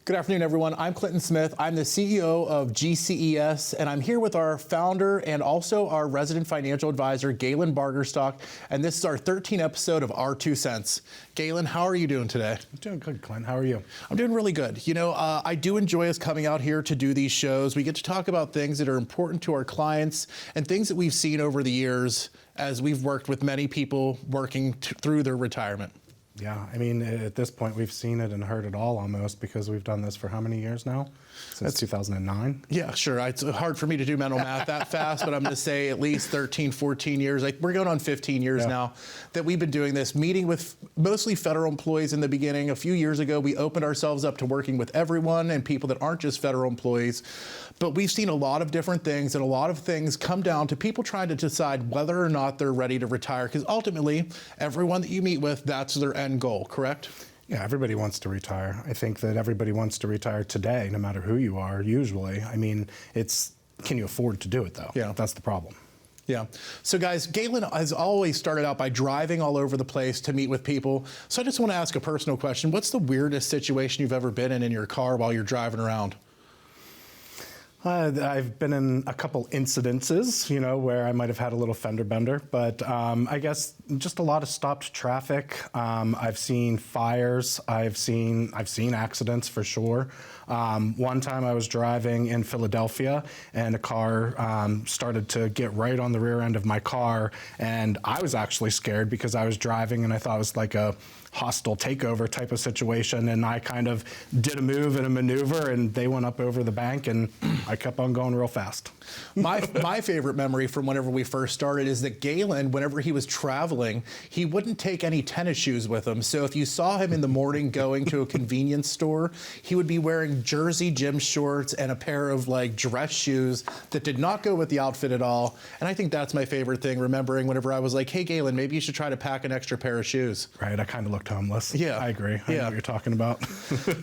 Good afternoon, everyone. I'm Clinton Smith. I'm the CEO of GCES, and I'm here with our founder and also our resident financial advisor, Galen Bargerstock, and this is our 13th episode of Our 2 Cents. Galen, how are you doing today? I'm doing good, Clint. How are you? I'm doing really good. You know, I do enjoy us coming out here to do these shows. We get to talk about things that are important to our clients and things that we've seen over the years as we've worked with many people working through their retirement. Yeah, I mean, at this point, we've seen it and heard it all almost because we've done this for how many years now? Since 2009? Yeah, sure. It's hard for me to do mental math that fast, but I'm going to say at least 13, 14 years. We're going on 15 years now that we've been doing this, meeting with mostly federal employees in the beginning. A few years ago, we opened ourselves up to working with everyone and people that aren't just federal employees. But we've seen a lot of different things, and a lot of things come down to people trying to decide whether or not they're ready to retire, because ultimately, everyone that you meet with, that's their end goal, correct? Yeah, everybody wants to retire. I think that everybody wants to retire today, no matter who you are, usually. I mean, can you afford to do it, though? Yeah. That's the problem. Yeah. So guys, Galen has always started out by driving all over the place to meet with people. So I just want to ask a personal question. What's the weirdest situation you've ever been in your car while you're driving around? I've been in a couple incidences, where I might have had a little fender bender, but I guess just a lot of stopped traffic. I've seen fires. I've seen accidents for sure. One time I was driving in Philadelphia and a car started to get right on the rear end of my car, and I was actually scared because I was driving and I thought it was like a hostile takeover type of situation, and I kind of did a move and a maneuver and they went up over the bank and I kept on going real fast. My favorite memory from whenever we first started is that Galen, whenever he was traveling, he wouldn't take any tennis shoes with him. So if you saw him in the morning going to a convenience store, he would be wearing jersey gym shorts and a pair of dress shoes that did not go with the outfit at all. And I think that's my favorite thing, remembering whenever I was like, hey Galen, maybe you should try to pack an extra pair of shoes. Right, I kind of looked homeless. Yeah. I agree. I know what you're talking about.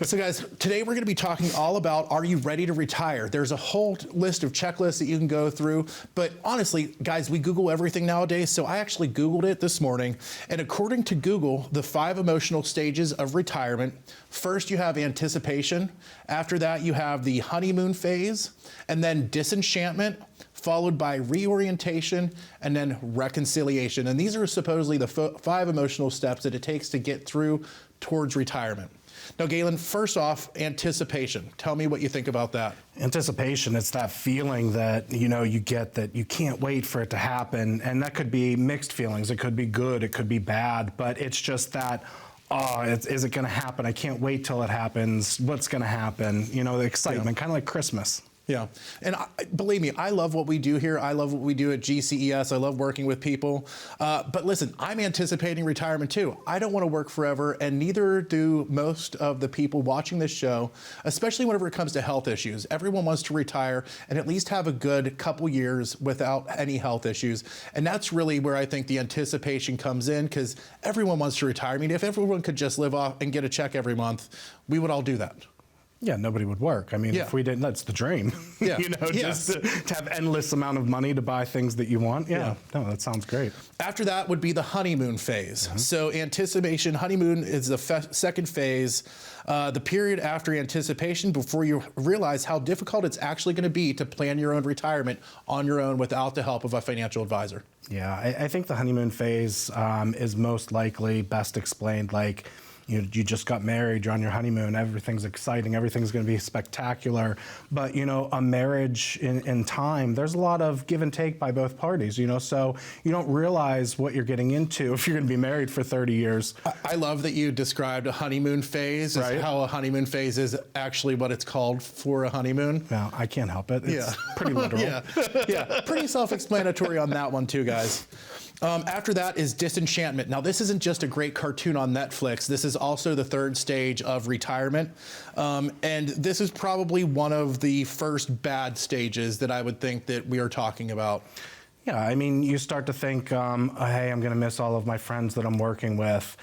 So guys, today we're going to be talking all about, are you ready to retire? There's a whole list of checklists that you can go through. But honestly, guys, we Google everything nowadays. So I actually Googled it this morning. And according to Google, the 5 emotional stages of retirement, first you have anticipation. After that, you have the honeymoon phase, and then disenchantment, followed by reorientation, and then reconciliation. And these are supposedly the 5 emotional steps that it takes to get through towards retirement. Now, Galen, first off, anticipation. Tell me what you think about that. Anticipation, it's that feeling that, you get that you can't wait for it to happen. And that could be mixed feelings. It could be good, it could be bad, but it's just that, is it going to happen? I can't wait till it happens. What's going to happen? The excitement, kind of like Christmas. Yeah. And believe me, I love what we do here. I love what we do at GCES. I love working with people. But listen, I'm anticipating retirement too. I don't want to work forever, and neither do most of the people watching this show, especially whenever it comes to health issues. Everyone wants to retire and at least have a good couple years without any health issues. And that's really where I think the anticipation comes in, because everyone wants to retire. I mean, if everyone could just live off and get a check every month, we would all do that. Yeah, nobody would work. I mean, if we didn't, that's the dream. Yeah. Just to have endless amount of money to buy things that you want. Yeah. No, that sounds great. After that would be the honeymoon phase. Mm-hmm. So anticipation, honeymoon is the second phase, the period after anticipation before you realize how difficult it's actually going to be to plan your own retirement on your own without the help of a financial advisor. Yeah, I think the honeymoon phase is most likely best explained like, you just got married, you're on your honeymoon, everything's exciting, everything's going to be spectacular. But, a marriage in time, there's a lot of give and take by both parties, so you don't realize what you're getting into if you're going to be married for 30 years. I love that you described a honeymoon phase, right? How a honeymoon phase is actually what it's called for a honeymoon. Well, I can't help it. It's pretty literal. Yeah, pretty self-explanatory on that one too, guys. After that is disenchantment. Now, this isn't just a great cartoon on Netflix. This is also the third stage of retirement. And this is probably one of the first bad stages that I would think that we are talking about. Yeah, I mean, you start to think, hey, I'm going to miss all of my friends that I'm working with.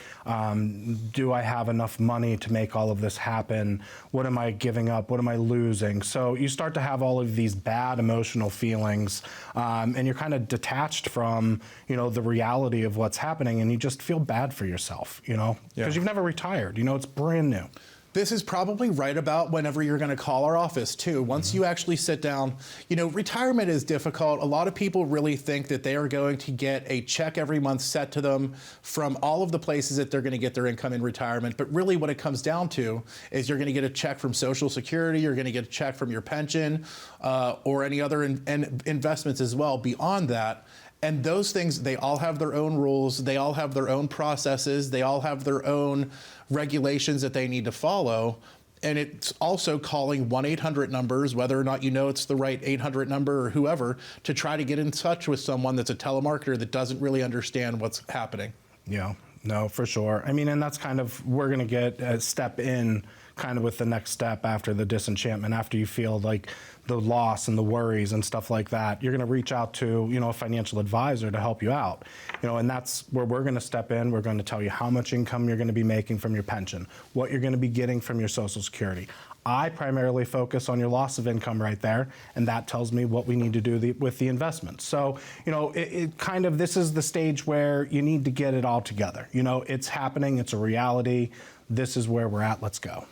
Do I have enough money to make all of this happen? What am I giving up? What am I losing? So you start to have all of these bad emotional feelings, and you're kind of detached from, the reality of what's happening, and you just feel bad for yourself, because you've never retired. It's brand new. This is probably right about whenever you're going to call our office too. Once you actually sit down, retirement is difficult. A lot of people really think that they are going to get a check every month set to them from all of the places that they're going to get their income in retirement. But really what it comes down to is you're going to get a check from Social Security, you're going to get a check from your pension, or any other investments as well beyond that. And those things, they all have their own rules, they all have their own processes, they all have their own regulations that they need to follow. And it's also calling 1-800 numbers, whether or not it's the right 800 number or whoever, to try to get in touch with someone that's a telemarketer that doesn't really understand what's happening. Yeah, no, for sure. I mean, and that's kind of, we're going to get a step in kind of with the next step after the disenchantment, after you feel like the loss and the worries and stuff like that. You're going to reach out to, a financial advisor to help you out. And that's where we're going to step in. We're going to tell you how much income you're going to be making from your pension, what you're going to be getting from your Social Security. I primarily focus on your loss of income right there, and that tells me what we need to do with the investment. So, this is the stage where you need to get it all together. It's happening, it's a reality. This is where we're at, let's go.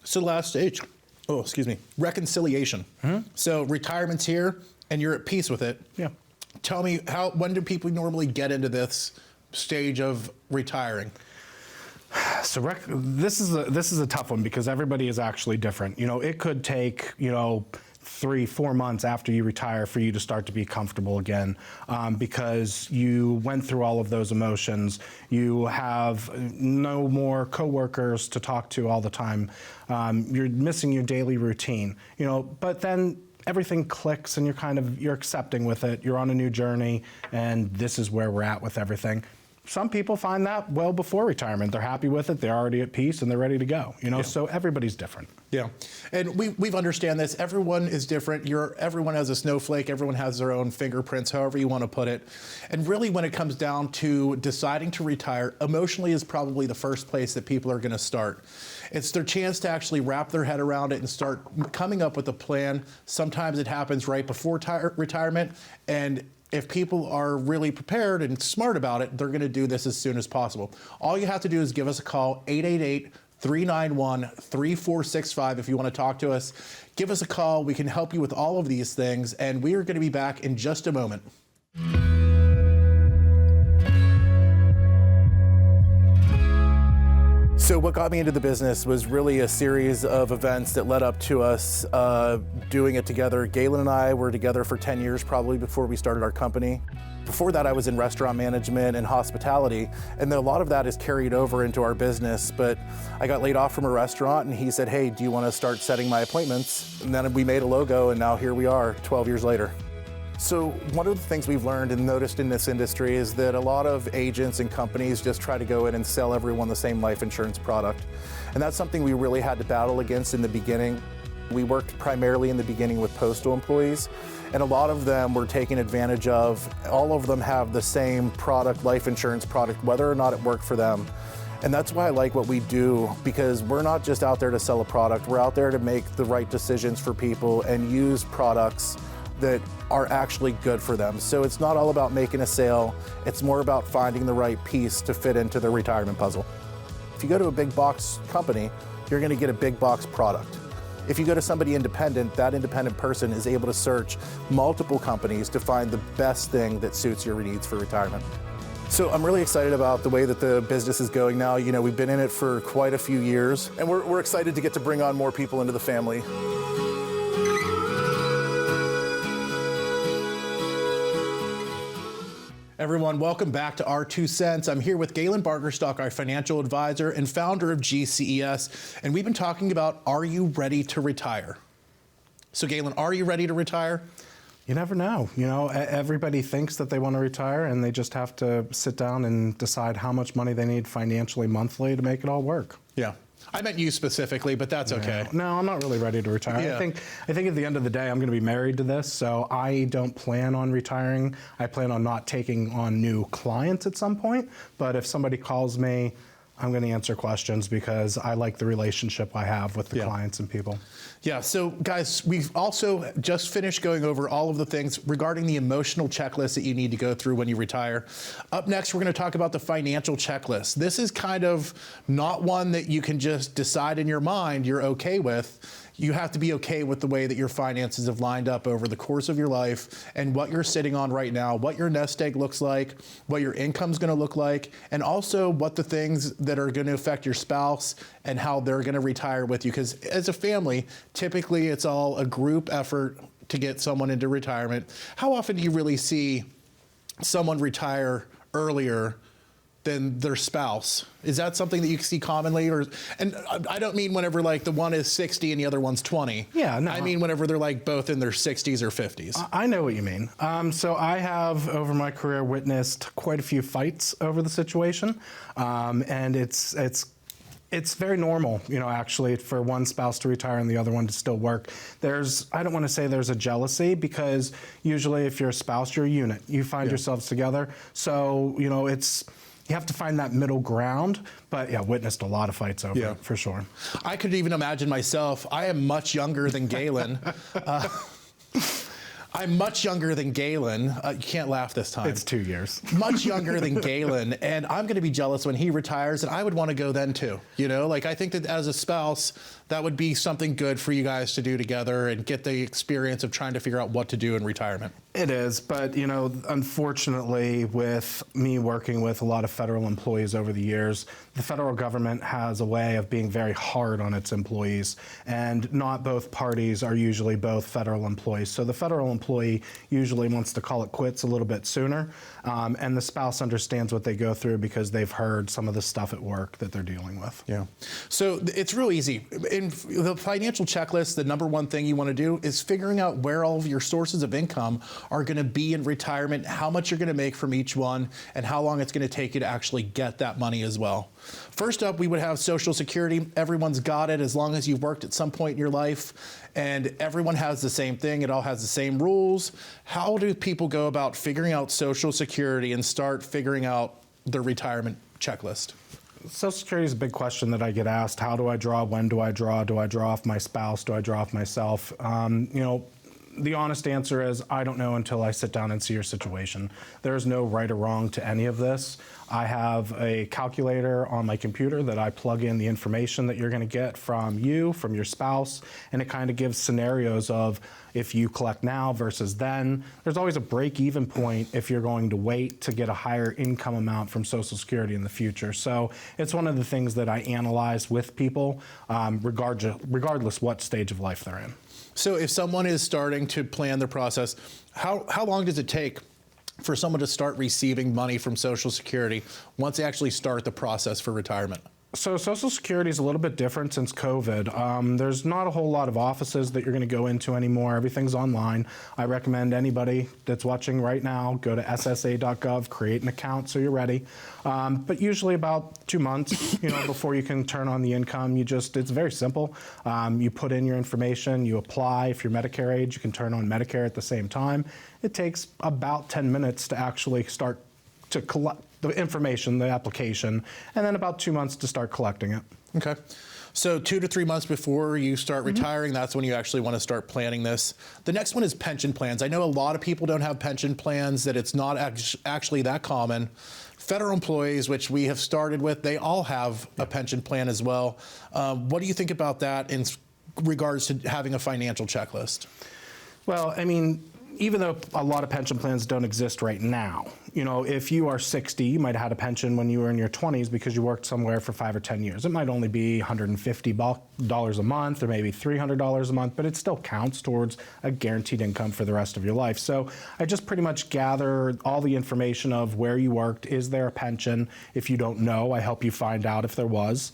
So last stage, reconciliation. Mm-hmm. So retirement's here and you're at peace with it. Yeah. Tell me, when do people normally get into this stage of retiring? So this is a tough one because everybody is actually different. It could take 3-4 months after you retire for you to start to be comfortable again, because you went through all of those emotions. You have no more coworkers to talk to all the time. You're missing your daily routine. But then everything clicks and you're accepting with it. You're on a new journey, and this is where we're at with everything. Some people find that well before retirement. They're happy with it. They're already at peace and they're ready to go. Yeah. So everybody's different. Yeah, and we've understand this. Everyone is different. Everyone has a snowflake. Everyone has their own fingerprints, however you want to put it. And really, when it comes down to deciding to retire, emotionally is probably the first place that people are going to start. It's their chance to actually wrap their head around it and start coming up with a plan. Sometimes it happens right before retirement, and if people are really prepared and smart about it, they're going to do this as soon as possible. All you have to do is give us a call, 888-391-3465 if you want to talk to us. Give us a call. We can help you with all of these things, and we are going to be back in just a moment. So what got me into the business was really a series of events that led up to us doing it together. Galen and I were together for 10 years probably before we started our company. Before that, I was in restaurant management and hospitality, and a lot of that is carried over into our business. But I got laid off from a restaurant, and he said, hey, do you want to start setting my appointments? And then we made a logo, and now here we are 12 years later. So one of the things we've learned and noticed in this industry is that a lot of agents and companies just try to go in and sell everyone the same life insurance product. And that's something we really had to battle against in the beginning. We worked primarily in the beginning with postal employees, and a lot of them were taken advantage of. All of them have the same product, life insurance product, whether or not it worked for them. And that's why I like what we do, because we're not just out there to sell a product, we're out there to make the right decisions for people and use products that are actually good for them. So it's not all about making a sale, it's more about finding the right piece to fit into their retirement puzzle. If you go to a big box company, you're gonna get a big box product. If you go to somebody independent, that independent person is able to search multiple companies to find the best thing that suits your needs for retirement. So I'm really excited about the way that the business is going now. We've been in it for quite a few years, and we're excited to get to bring on more people into the family. Everyone, welcome back to our 2 Cents. I'm here with Galen Bargerstock, our financial advisor and founder of GCES, and we've been talking about, are you ready to retire? So Galen, are you ready to retire? You never know. Everybody thinks that they want to retire, and they just have to sit down and decide how much money they need financially monthly to make it all work. Yeah. I meant you specifically, but that's okay. No, I'm not really ready to retire. Yeah. I think at the end of the day, I'm going to be married to this, so I don't plan on retiring. I plan on not taking on new clients at some point, but if somebody calls me, I'm going to answer questions because I like the relationship I have with the Yeah. clients and people. Yeah, so guys, we've also just finished going over all of the things regarding the emotional checklist that you need to go through when you retire. Up next, we're going to talk about the financial checklist. This is kind of not one that you can just decide in your mind you're okay with. You have to be okay with the way that your finances have lined up over the course of your life and what you're sitting on right now, what your nest egg looks like, what your income's going to look like, and also what the things that are going to affect your spouse and how they're going to retire with you. Because as a family, typically it's all a group effort to get someone into retirement. How often do you really see someone retire earlier than their spouse? Is that something that you see commonly? And I don't mean whenever like the one is 60 and the other one's 20. Yeah, no. I mean whenever they're like both in their 60s or 50s. I know what you mean. So I have, over my career, witnessed quite a few fights over the situation, and it's very normal, actually, for one spouse to retire and the other one to still work. I don't want to say there's a jealousy, because usually if you're a spouse, you're a unit. You find yourselves together. So, you have to find that middle ground, but yeah, witnessed a lot of fights over it, for sure. I could even imagine myself. I am much younger than Galen. I'm much younger than Galen. You can't laugh this time. It's 2 years. Much younger than Galen, and I'm going to be jealous when he retires, and I would want to go then too. I think that as a spouse, that would be something good for you guys to do together and get the experience of trying to figure out what to do in retirement. It is, but unfortunately, with me working with a lot of federal employees over the years, the federal government has a way of being very hard on its employees, and not both parties are usually both federal employees. So the federal employee usually wants to call it quits a little bit sooner, and the spouse understands what they go through because they've heard some of the stuff at work that they're dealing with. Yeah. So it's real easy. In the financial checklist, the number one thing you want to do is figuring out where all of your sources of income are going to be in retirement, how much you're going to make from each one, and how long it's going to take you to actually get that money as well. First up, we would have Social Security. Everyone's got it as long as you've worked at some point in your life, and everyone has the same thing. It all has the same rules. How do people go about figuring out Social Security and start figuring out their retirement checklist? Social Security is a big question that I get asked. How do I draw? When do I draw? Do I draw off my spouse? Do I draw off myself? The honest answer is I don't know until I sit down and see your situation. There's no right or wrong to any of this. I have a calculator on my computer that I plug in the information that you're going to get from you, from your spouse, and it kind of gives scenarios of if you collect now versus then. There's always a break-even point if you're going to wait to get a higher income amount from Social Security in the future. So it's one of the things that I analyze with people, regardless what stage of life they're in. So if someone is starting to plan their process, how long does it take for someone to start receiving money from Social Security once they actually start the process for retirement? So Social Security is a little bit different since COVID. There's not a whole lot of offices that you're going to go into anymore. Everything's online. I recommend anybody that's watching right now, go to ssa.gov, create an account so you're ready. But usually about 2 months, before you can turn on the income, it's very simple. You put in your information, you apply. If you're Medicare age, you can turn on Medicare at the same time. It takes about 10 minutes to actually start to collect the information, the application, and then about 2 months to start collecting it. Okay. So 2 to 3 months before you start retiring, that's when you actually want to start planning this. The next one is pension plans. I know a lot of people don't have pension plans, that it's not actually that common. Federal employees, which we have started with, they all have a pension plan as well. What do you think about that in regards to having a financial checklist? Well, even though a lot of pension plans don't exist right now, if you are 60, you might have had a pension when you were in your 20s because you worked somewhere for 5 or 10 years. It might only be $150 a month or maybe $300 a month, but it still counts towards a guaranteed income for the rest of your life. So I just pretty much gather all the information of where you worked. Is there a pension? If you don't know, I help you find out if there was.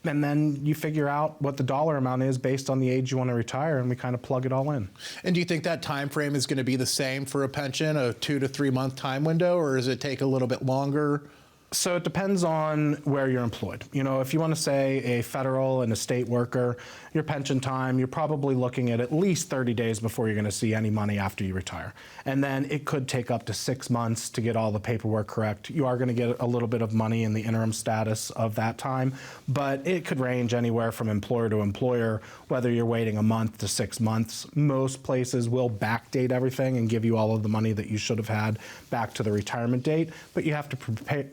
And then you figure out what the dollar amount is based on the age you want to retire, and we kind of plug it all in. And do you think that time frame is going to be the same for a pension, a 2 to 3 month time window, or does it take a little bit longer? So it depends on where you're employed. You know, if you want to say a federal and a state worker, your pension time, you're probably looking at least 30 days before you're going to see any money after you retire. And then it could take up to 6 months to get all the paperwork correct. You are going to get a little bit of money in the interim status of that time, but it could range anywhere from employer to employer, whether you're waiting a month to 6 months. Most places will backdate everything and give you all of the money that you should have had back to the retirement date, but you have to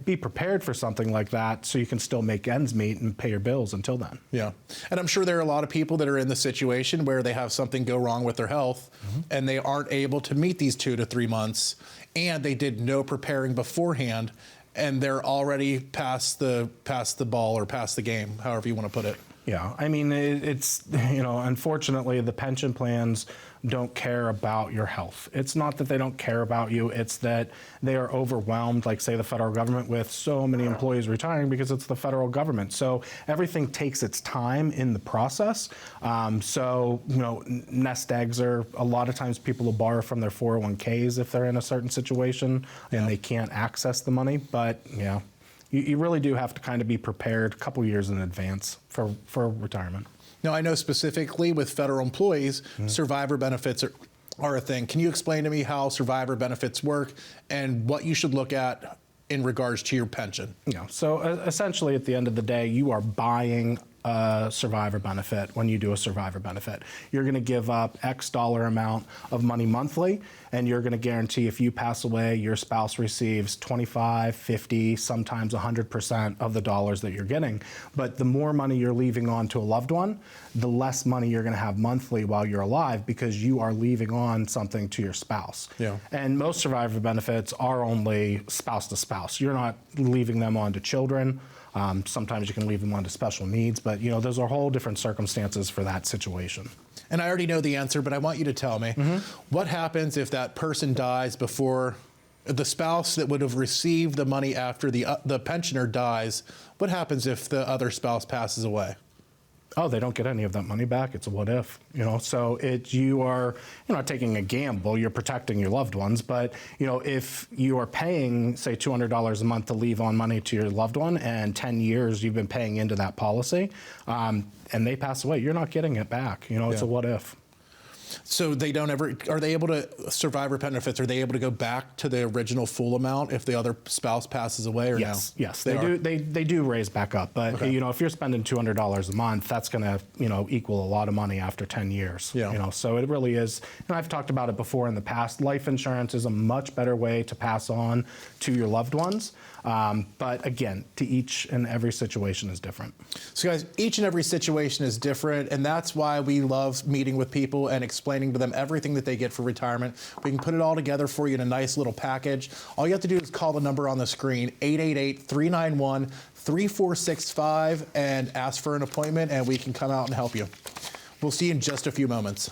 be prepared for something like that so you can still make ends meet and pay your bills until then. Yeah. And I'm sure there are a lot of people that are in the situation where they have something go wrong with their health and they aren't able to meet these 2 to 3 months, and they did no preparing beforehand, and they're already past the ball or past the game, however you want to put it. Yeah, I mean, it's, you know, unfortunately, the pension plans don't care about your health. It's not that they don't care about you, it's that they are overwhelmed, like, say, the federal government, with so many employees retiring because it's the federal government. So everything takes its time in the process. So, you know, nest eggs are, a lot of times people will borrow from their 401ks if they're in a certain situation and they can't access the money. But, yeah. You really do have to kind of be prepared a couple years in advance for retirement. Now, I know specifically with federal employees, survivor benefits are a thing. Can you explain to me how survivor benefits work and what you should look at in regards to your pension? Yeah, so essentially at the end of the day, you are buying a survivor benefit when you do a survivor benefit. You're going to give up X dollar amount of money monthly, and you're going to guarantee if you pass away, your spouse receives 25, 50, sometimes 100% of the dollars that you're getting. But the more money you're leaving on to a loved one, the less money you're going to have monthly while you're alive, because you are leaving on something to your spouse. Yeah. And most survivor benefits are only spouse to spouse. You're not leaving them on to children. Sometimes you can leave them on to special needs, but, you know, those are whole different circumstances for that situation. And I already know the answer, but I want you to tell me, what happens if that person dies before the spouse that would have received the money after the pensioner dies? What happens if the other spouse passes away? Oh, they don't get any of that money back. It's a what if, you know. So you're not taking a gamble. You're protecting your loved ones. But, you know, if you are paying, say, $200 a month to leave on money to your loved one, and 10 years you've been paying into that policy, and they pass away, you're not getting it back. You know, it's a what if. So are they able to, survivor benefits, are they able to go back to the original full amount if the other spouse passes away, or yes, no? Yes, they do raise back up. But, you know, if you're spending $200 a month, that's going to, you know, equal a lot of money after 10 years. Yeah. You know, so it really is, and I've talked about it before in the past, life insurance is a much better way to pass on to your loved ones. But again, to each and every situation is different. So guys, each and every situation is different, and that's why we love meeting with people and explaining to them everything that they get for retirement. We can put it all together for you in a nice little package. All you have to do is call the number on the screen, 888-391-3465, and ask for an appointment, and we can come out and help you. We'll see you in just a few moments.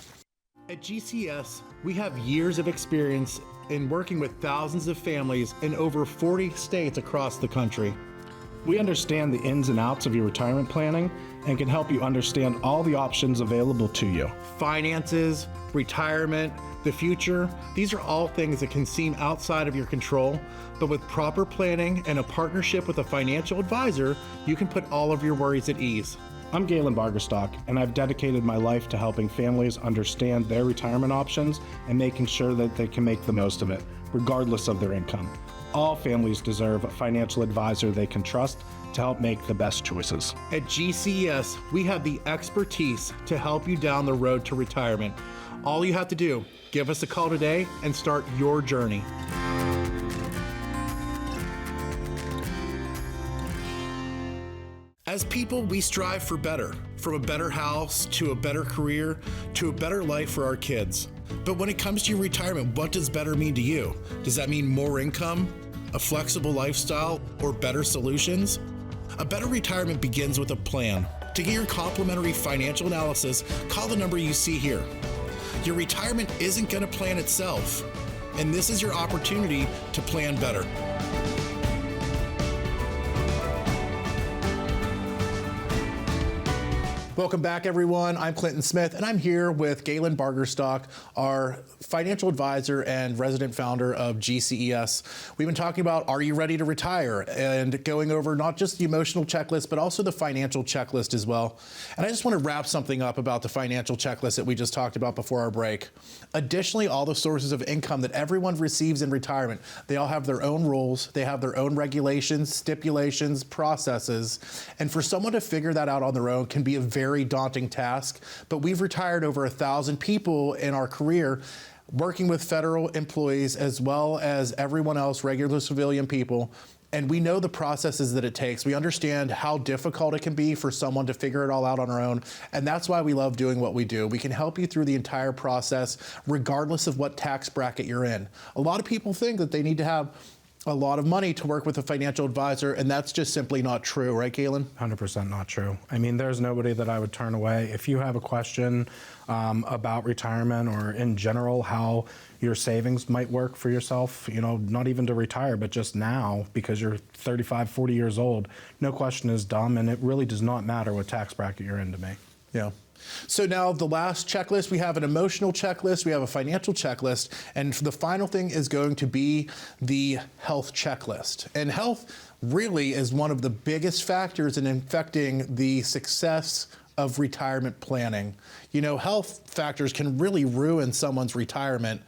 At GCS, we have years of experience in working with thousands of families in over 40 states across the country. We understand the ins and outs of your retirement planning and can help you understand all the options available to you. Finances, retirement, the future, these are all things that can seem outside of your control, but with proper planning and a partnership with a financial advisor, you can put all of your worries at ease. I'm Galen Bargerstock, and I've dedicated my life to helping families understand their retirement options and making sure that they can make the most of it, regardless of their income. All families deserve a financial advisor they can trust to help make the best choices. At GCS, we have the expertise to help you down the road to retirement. All you have to do, give us a call today and start your journey. As people, we strive for better, from a better house to a better career to a better life for our kids. But when it comes to your retirement, what does better mean to you? Does that mean more income, a flexible lifestyle, or better solutions? A better retirement begins with a plan. To get your complimentary financial analysis, call the number you see here. Your retirement isn't going to plan itself, and this is your opportunity to plan better. Welcome back, everyone. I'm Clinton Smith, and I'm here with Galen Bargerstock, our financial advisor and resident founder of GCES. We've been talking about, are you ready to retire? And going over not just the emotional checklist, but also the financial checklist as well. And I just want to wrap something up about the financial checklist that we just talked about before our break. Additionally, all the sources of income that everyone receives in retirement, they all have their own rules, they have their own regulations, stipulations, processes. And for someone to figure that out on their own can be a very daunting task, but we've retired over 1,000 people in our career, working with federal employees as well as everyone else, regular civilian people. And we know the processes that it takes. We understand how difficult it can be for someone to figure it all out on our own. And that's why we love doing what we do. We can help you through the entire process, regardless of what tax bracket you're in. A lot of people think that they need to have a lot of money to work with a financial advisor, and that's just simply not true, right, Galen? 100% not true. I mean, there's nobody that I would turn away. If you have a question about retirement or in general how your savings might work for yourself, you know, not even to retire, but just now because you're 35, 40 years old, no question is dumb, and it really does not matter what tax bracket you're in to me. Yeah. So now the last checklist, we have an emotional checklist, we have a financial checklist, and the final thing is going to be the health checklist. And health really is one of the biggest factors in affecting the success of retirement planning. You know, health factors can really ruin someone's retirement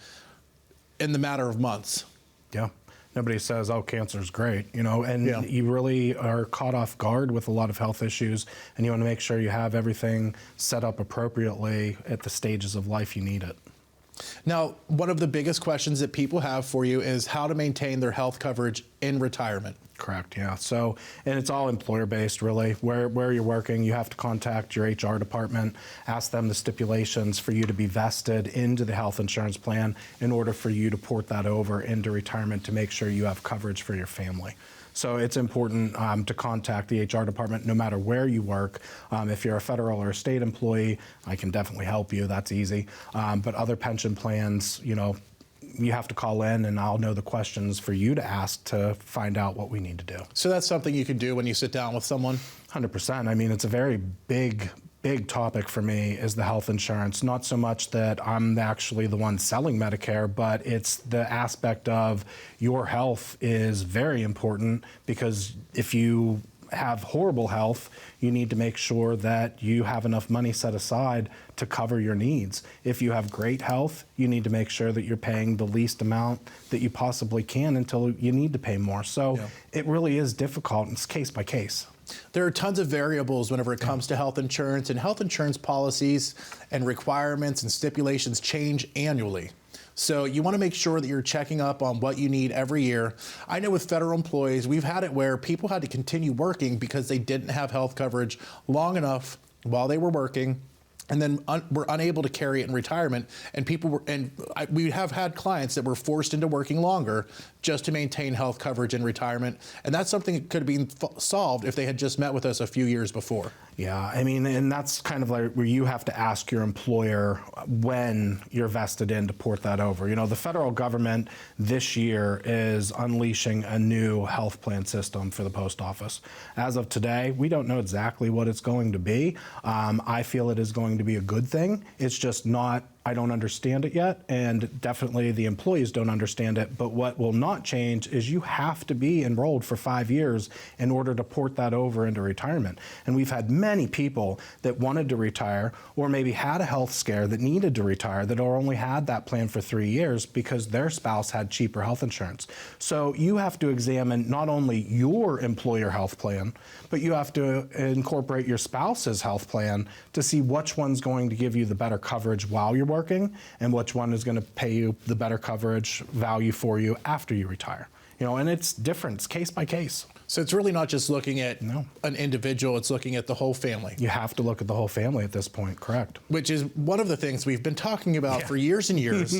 in the matter of months. Yeah. Nobody says, oh, cancer's great, you know, and you really are caught off guard with a lot of health issues, and you want to make sure you have everything set up appropriately at the stages of life you need it. Now, one of the biggest questions that people have for you is how to maintain their health coverage in retirement. Correct, yeah. So, and it's all employer-based, really. Where you're working, you have to contact your HR department, ask them the stipulations for you to be vested into the health insurance plan in order for you to port that over into retirement to make sure you have coverage for your family. So it's important to contact the HR department no matter where you work. If you're a federal or a state employee, I can definitely help you. That's easy. But other pension plans, you know, you have to call in and I'll know the questions for you to ask to find out what we need to do. So that's something you can do when you sit down with someone? 100%. I mean, it's a very big topic for me is the health insurance. Not so much that I'm actually the one selling Medicare, but it's the aspect of your health is very important, because if you have horrible health, you need to make sure that you have enough money set aside to cover your needs. If you have great health, you need to make sure that you're paying the least amount that you possibly can until you need to pay more. So it really is difficult. It's case by case. There are tons of variables whenever it comes to health insurance, and health insurance policies and requirements and stipulations change annually. So you want to make sure that you're checking up on what you need every year. I know with federal employees, we've had it where people had to continue working because they didn't have health coverage long enough while they were working, and then were unable to carry it in retirement. And we have had clients that were forced into working longer just to maintain health coverage in retirement. And that's something that could have been solved if they had just met with us a few years before. Yeah, I mean, and that's kind of like where you have to ask your employer when you're vested in to port that over. You know, the federal government this year is unleashing a new health plan system for the post office. As of today, we don't know exactly what it's going to be. I feel it is going to be a good thing. It's just not, I don't understand it yet, and definitely the employees don't understand it. But what will not change is you have to be enrolled for 5 years in order to port that over into retirement. And we've had many people that wanted to retire, or maybe had a health scare that needed to retire, that only had that plan for 3 years because their spouse had cheaper health insurance. So you have to examine not only your employer health plan, but you have to incorporate your spouse's health plan to see which one's going to give you the better coverage while you're working, and which one is going to pay you the better coverage value for you after you retire. You know, and it's different, it's case by case. So it's really not just looking at an individual, it's looking at the whole family. You have to look at the whole family at this point, correct. Which is one of the things we've been talking about for years and years.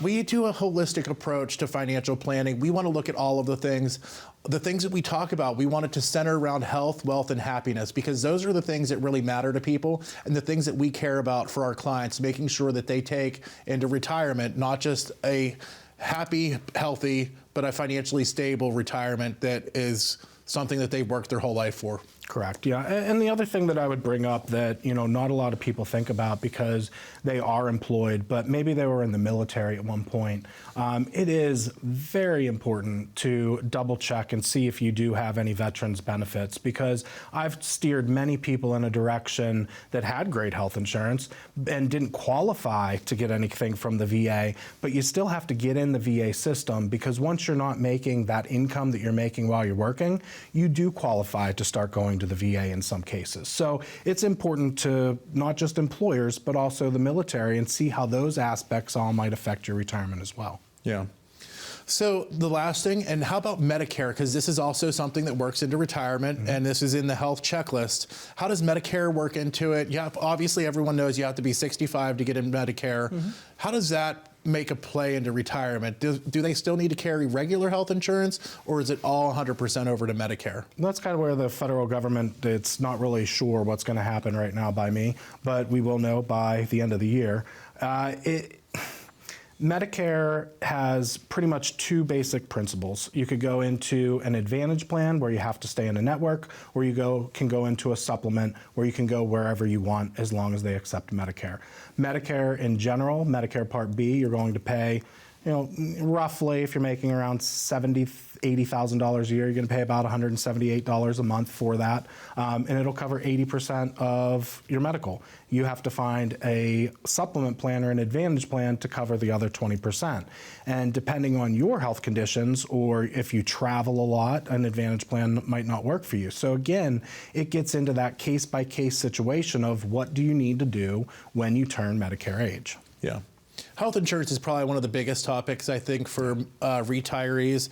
We do a holistic approach to financial planning. We want to look at all of the things. The things that we talk about, we want it to center around health, wealth, and happiness, because those are the things that really matter to people, and the things that we care about for our clients, making sure that they take into retirement not just a happy, healthy, but a financially stable retirement that is something that they've worked their whole life for. Correct. Yeah. And the other thing that I would bring up that, not a lot of people think about because they are employed, but maybe they were in the military at one point. It is very important to double check and see if you do have any veterans benefits, because I've steered many people in a direction that had great health insurance and didn't qualify to get anything from the VA, but you still have to get in the VA system, because once you're not making that income that you're making while you're working, you do qualify to start going to the VA in some cases. So it's important to not just employers, but also the military, and see how those aspects all might affect your retirement as well. Yeah. So the last thing, and how about Medicare? Because this is also something that works into retirement, and this is in the health checklist. How does Medicare work into it? Yeah, obviously everyone knows you have to be 65 to get in Medicare. How does that make a play into retirement? Do they still need to carry regular health insurance, or is it all 100% over to Medicare? That's kind of where the federal government, it's not really sure what's going to happen right now by me, but we will know by the end of the year. Medicare has pretty much two basic principles. You could go into an Advantage plan where you have to stay in a network, or you can go into a supplement where you can go wherever you want as long as they accept Medicare. Medicare in general, Medicare Part B, you're going to pay, roughly, if you're making around $80,000 a year, you're going to pay about $178 a month for that, and it'll cover 80% of your medical. You have to find a supplement plan or an Advantage plan to cover the other 20%. And depending on your health conditions, or if you travel a lot, an Advantage plan might not work for you. So again, it gets into that case-by-case situation of what do you need to do when you turn Medicare age. Yeah. Health insurance is probably one of the biggest topics, I think, for retirees.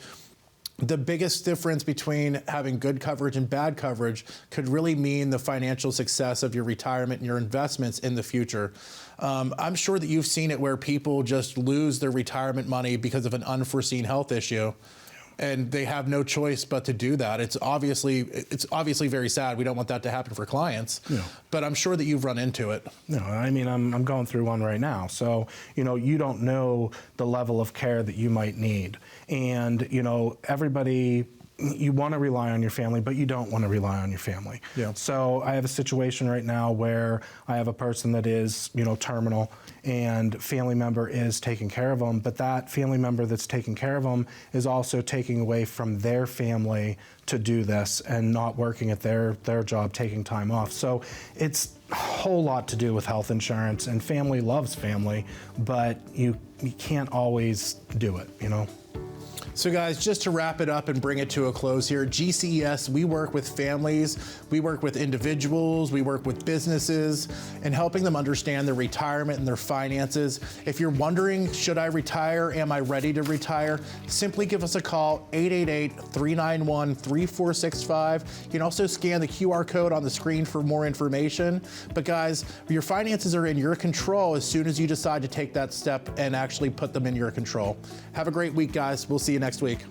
The biggest difference between having good coverage and bad coverage could really mean the financial success of your retirement and your investments in the future. I'm sure that you've seen it where people just lose their retirement money because of an unforeseen health issue, and they have no choice but to do that. It's obviously very sad. We don't want that to happen for clients, but I'm sure that you've run into it. No, I mean, I'm going through one right now. So, you don't know the level of care that you might need. And, everybody, you want to rely on your family, but you don't want to rely on your family. Yeah. So I have a situation right now where I have a person that is, terminal, and family member is taking care of them, but that family member that's taking care of them is also taking away from their family to do this and not working at their job, taking time off. So it's a whole lot to do with health insurance, and family loves family, but you can't always do it, So guys, just to wrap it up and bring it to a close here, GCES, we work with families, we work with individuals, we work with businesses, and helping them understand their retirement and their finances. If you're wondering, should I retire? Am I ready to retire? Simply give us a call, 888-391-3465. You can also scan the QR code on the screen for more information. But guys, your finances are in your control as soon as you decide to take that step and actually put them in your control. Have a great week, guys. We'll see you next week.